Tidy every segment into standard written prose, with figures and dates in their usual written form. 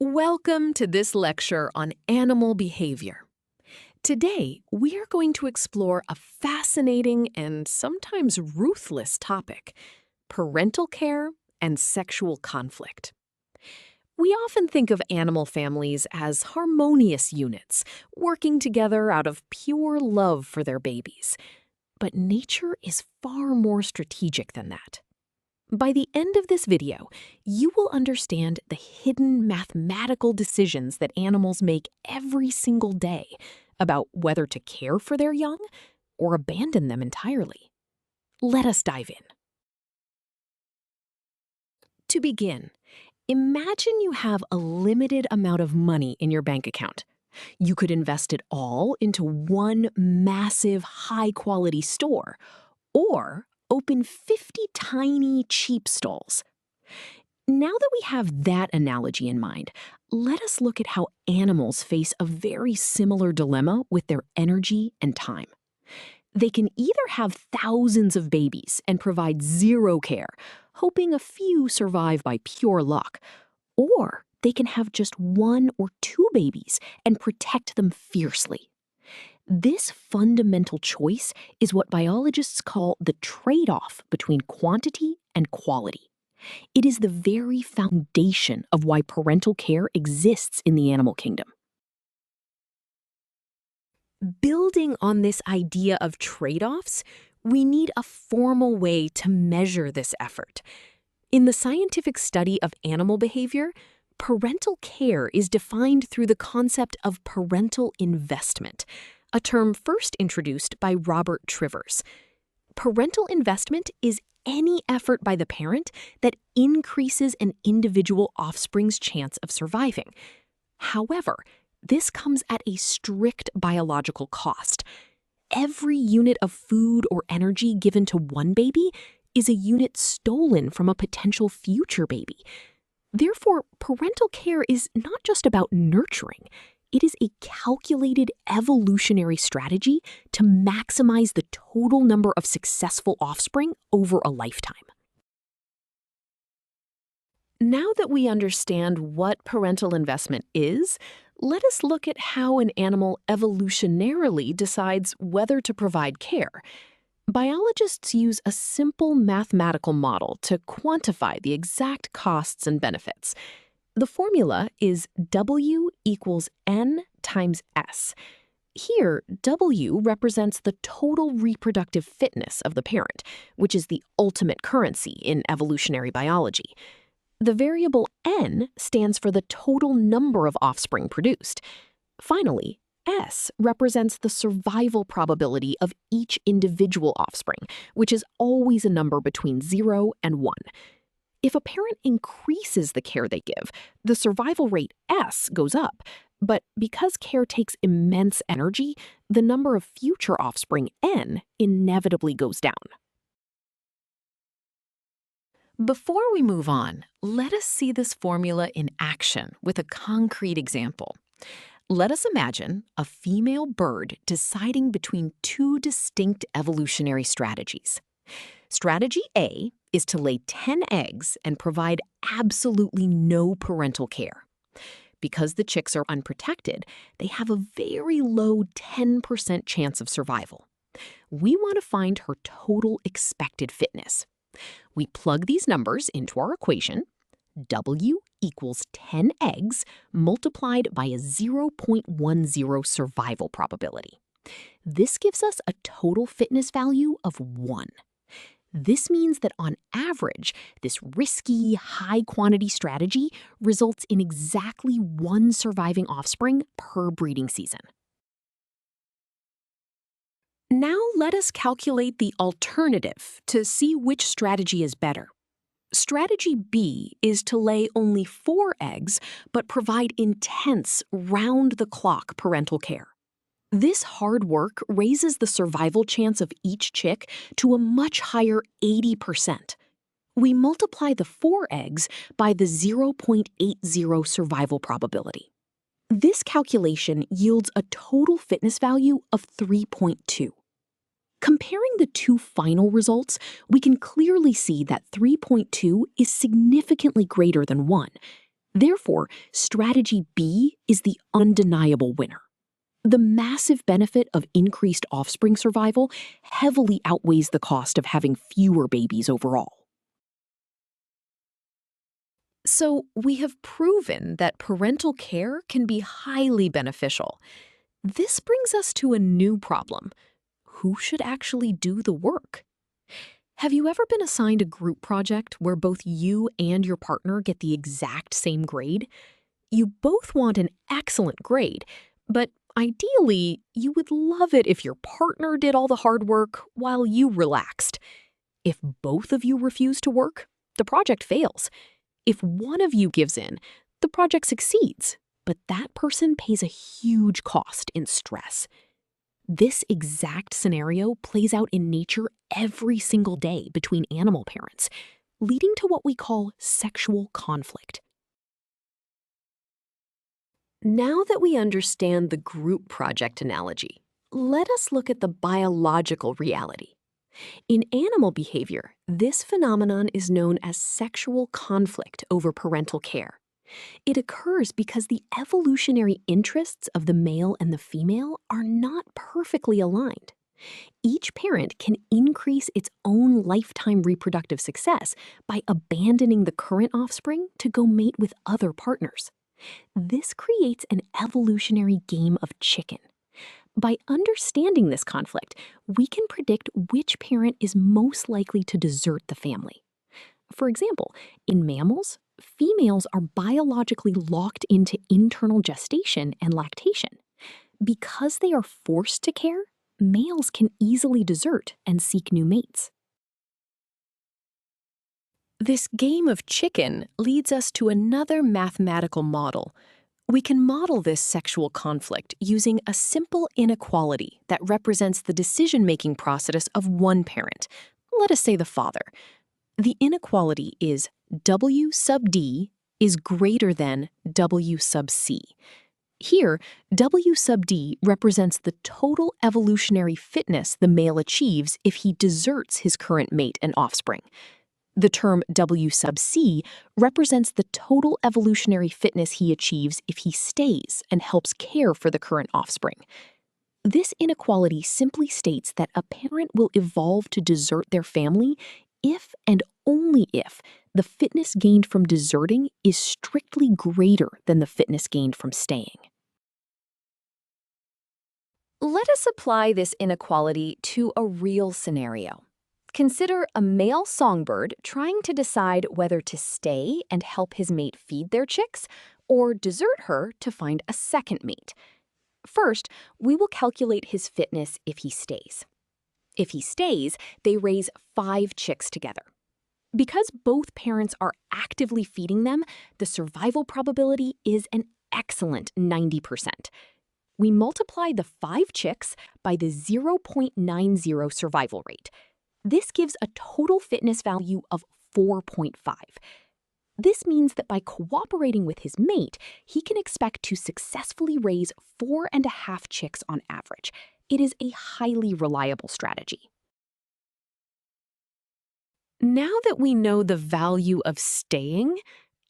Welcome to this lecture on animal behavior. Today, we are going to explore a fascinating and sometimes ruthless topic: parental care and sexual conflict. We often think of animal families as harmonious units, working together out of pure love for their babies. But nature is far more strategic than that. By the end of this video, you will understand the hidden mathematical decisions that animals make every single day about whether to care for their young or abandon them entirely. Let us dive in. To begin, imagine you have a limited amount of money in your bank account. You could invest it all into one massive, high-quality store, or open 50 tiny, cheap stalls. Now that we have that analogy in mind, let us look at how animals face a very similar dilemma with their energy and time. They can either have thousands of babies and provide zero care, hoping a few survive by pure luck, or they can have just one or two babies and protect them fiercely. This fundamental choice is what biologists call the trade-off between quantity and quality. It is the very foundation of why parental care exists in the animal kingdom. Building on this idea of trade-offs, we need a formal way to measure this effort. In the scientific study of animal behavior, parental care is defined through the concept of parental investment, a term first introduced by Robert Trivers. Parental investment is any effort by the parent that increases an individual offspring's chance of surviving. However, this comes at a strict biological cost. Every unit of food or energy given to one baby is a unit stolen from a potential future baby. Therefore, parental care is not just about nurturing. It is a calculated evolutionary strategy to maximize the total number of successful offspring over a lifetime. Now that we understand what parental investment is, let us look at how an animal evolutionarily decides whether to provide care. Biologists use a simple mathematical model to quantify the exact costs and benefits. The formula is W equals N times S. Here, W represents the total reproductive fitness of the parent, which is the ultimate currency in evolutionary biology. The variable N stands for the total number of offspring produced. Finally, S represents the survival probability of each individual offspring, which is always a number between 0 and 1. If a parent increases the care they give, the survival rate S goes up. But because care takes immense energy, the number of future offspring N inevitably goes down. Before we move on, let us see this formula in action with a concrete example. Let us imagine a female bird deciding between two distinct evolutionary strategies. Strategy A is to lay 10 eggs and provide absolutely no parental care. Because the chicks are unprotected, they have a very low 10% chance of survival. We want to find her total expected fitness. We plug these numbers into our equation. W equals 10 eggs multiplied by a 0.10 survival probability. This gives us a total fitness value of 1. This means that on average, this risky, high-quantity strategy results in exactly 1 surviving offspring per breeding season. Now let us calculate the alternative to see which strategy is better. Strategy B is to lay only 4 eggs, but provide intense, round-the-clock parental care. This hard work raises the survival chance of each chick to a much higher 80%. We multiply the 4 eggs by the 0.80 survival probability. This calculation yields a total fitness value of 3.2. Comparing the two final results, we can clearly see that 3.2 is significantly greater than 1. Therefore, strategy B is the undeniable winner. The massive benefit of increased offspring survival heavily outweighs the cost of having fewer babies overall. So, we have proven that parental care can be highly beneficial. This brings us to a new problem. Who should actually do the work? Have you ever been assigned a group project where both you and your partner get the exact same grade? You both want an excellent grade, but ideally, you would love it if your partner did all the hard work while you relaxed. If both of you refuse to work, the project fails. If one of you gives in, the project succeeds, but that person pays a huge cost in stress. This exact scenario plays out in nature every single day between animal parents, leading to what we call sexual conflict. Now that we understand the group project analogy, let us look at the biological reality. In animal behavior, this phenomenon is known as sexual conflict over parental care. It occurs because the evolutionary interests of the male and the female are not perfectly aligned. Each parent can increase its own lifetime reproductive success by abandoning the current offspring to go mate with other partners. This creates an evolutionary game of chicken. By understanding this conflict, we can predict which parent is most likely to desert the family. For example, in mammals, females are biologically locked into internal gestation and lactation. Because they are forced to care, males can easily desert and seek new mates. This game of chicken leads us to another mathematical model. We can model this sexual conflict using a simple inequality that represents the decision-making process of one parent, let us say the father. The inequality is W sub D is greater than W sub C. Here, W sub D represents the total evolutionary fitness the male achieves if he deserts his current mate and offspring. The term W sub C represents the total evolutionary fitness he achieves if he stays and helps care for the current offspring. This inequality simply states that a parent will evolve to desert their family if and only if the fitness gained from deserting is strictly greater than the fitness gained from staying. Let us apply this inequality to a real scenario. Consider a male songbird trying to decide whether to stay and help his mate feed their chicks or desert her to find a second mate. First, we will calculate his fitness if he stays. If he stays, they raise 5 chicks together. Because both parents are actively feeding them, the survival probability is an excellent 90%. We multiply the 5 chicks by the 0.90 survival rate. This gives a total fitness value of 4.5. This means that by cooperating with his mate, he can expect to successfully raise 4.5 chicks on average. It is a highly reliable strategy. Now that we know the value of staying,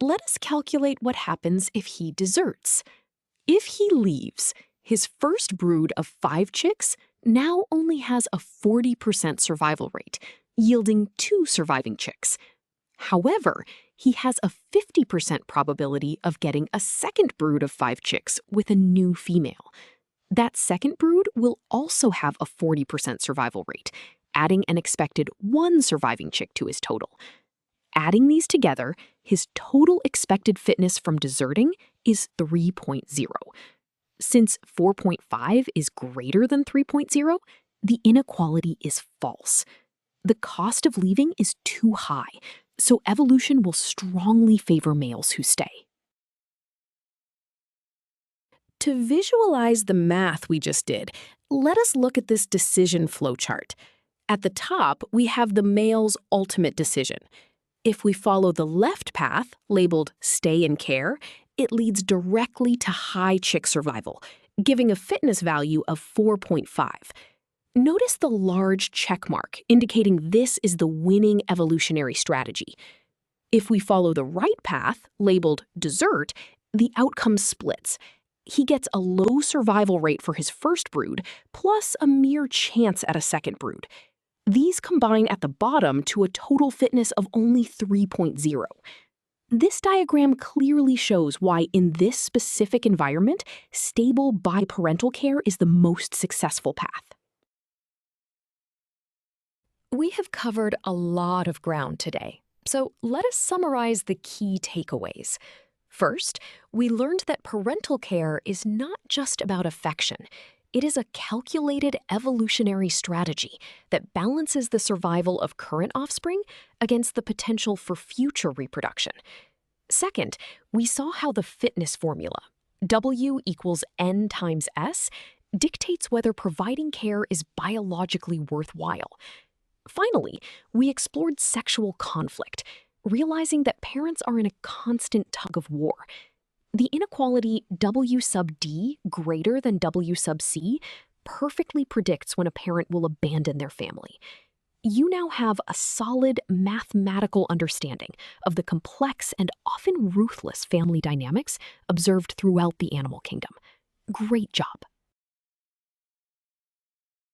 let us calculate what happens if he deserts. If he leaves, his first brood of 5 chicks now only has a 40% survival rate, yielding 2 surviving chicks. However, he has a 50% probability of getting a second brood of 5 chicks with a new female. That second brood will also have a 40% survival rate, adding an expected 1 surviving chick to his total. Adding these together, his total expected fitness from deserting is 3.0. Since 4.5 is greater than 3.0, the inequality is false. The cost of leaving is too high, so evolution will strongly favor males who stay. To visualize the math we just did, let us look at this decision flowchart. At the top, we have the male's ultimate decision. If we follow the left path, labeled stay and care, it leads directly to high chick survival, giving a fitness value of 4.5. Notice the large check mark indicating this is the winning evolutionary strategy. If we follow the right path, labeled desert, the outcome splits. He gets a low survival rate for his first brood, plus a mere chance at a second brood. These combine at the bottom to a total fitness of only 3.0. This diagram clearly shows why, in this specific environment, stable biparental care is the most successful path. We have covered a lot of ground today, so let us summarize the key takeaways. First, we learned that parental care is not just about affection. It is a calculated evolutionary strategy that balances the survival of current offspring against the potential for future reproduction. Second, we saw how the fitness formula, W equals N times S, dictates whether providing care is biologically worthwhile. Finally, we explored sexual conflict, realizing that parents are in a constant tug of war. The inequality W sub D greater than W sub C perfectly predicts when a parent will abandon their family. You now have a solid mathematical understanding of the complex and often ruthless family dynamics observed throughout the animal kingdom. Great job.